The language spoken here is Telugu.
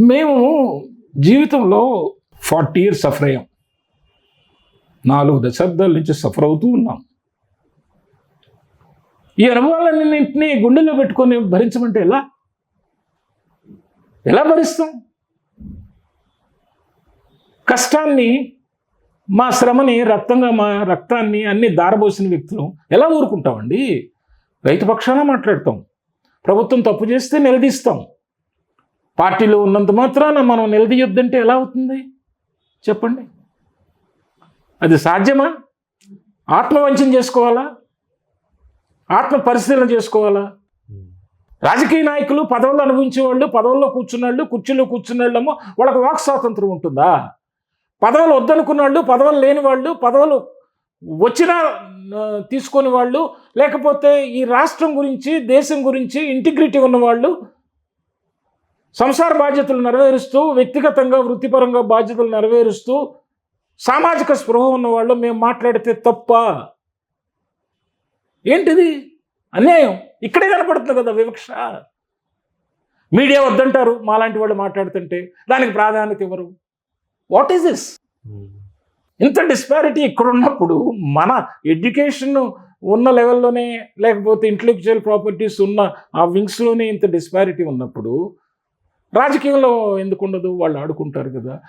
మేము జీవితంలో 40 years సఫర్ అయ్యాం. 4 దశాబ్దాల నుంచి సఫర్ అవుతూ ఉన్నాం. ఈ అనుభవాలన్నింటినీ గుండెల్లో పెట్టుకొని భరించమంటే ఎలా భరిస్తాం? కష్టాన్ని, మా శ్రమని, మా రక్తాన్ని అన్ని దారబోసిన వ్యక్తులు ఎలా ఊరుకుంటామండి? రైతు పక్షాన మాట్లాడతాం, ప్రభుత్వం తప్పు చేస్తే నిలదీస్తాం. పార్టీలో ఉన్నంత మాత్రాన మనం నిలదీయొద్దంటే ఎలా అవుతుంది చెప్పండి? అది సాధ్యమా? ఆత్మవంచన చేసుకోవాలా? ఆత్మ పరిశీలన చేసుకోవాలా? రాజకీయ నాయకులు, పదవులు అనుభవించేవాళ్ళు, పదవుల్లో కూర్చున్నాళ్ళు, కుర్చీలో కూర్చున్నాళ్ళేమో వాళ్ళకి వాక్ స్వాతంత్రం ఉంటుందా? పదవులు వద్దనుకున్న వాళ్ళు, పదవులు లేని వాళ్ళు, పదవులు వచ్చినా తీసుకొని వాళ్ళు, లేకపోతే ఈ రాష్ట్రం గురించి, దేశం గురించి ఇంటిగ్రిటీ ఉన్నవాళ్ళు, సంసార బాధ్యతలు నెరవేరుస్తూ, వ్యక్తిగతంగా వృత్తిపరంగా బాధ్యతలు నెరవేరుస్తూ, సామాజిక స్పృహ ఉన్నవాళ్ళు మేము మాట్లాడితే తప్ప? ఏంటిది? అన్యాయం ఇక్కడే కనపడుతుంది కదా వివక్ష. మీడియా వద్దంటారు మాలాంటి వాళ్ళు మాట్లాడుతుంటే, దానికి ప్రాధాన్యత ఇవ్వరు. What is this? ఇంత డిస్పారిటీ ఇక్కడ ఉన్నప్పుడు, మన ఎడ్యుకేషన్ ఉన్న లెవెల్లోనే, లేకపోతే ఇంటలెక్చువల్ ప్రాపర్టీస్ ఉన్న ఆ వింగ్స్లోనే ఇంత డిస్పారిటీ ఉన్నప్పుడు, రాజకీయంలో ఎందుకు ఉండదు? వాళ్ళు ఆడుకుంటారు కదా.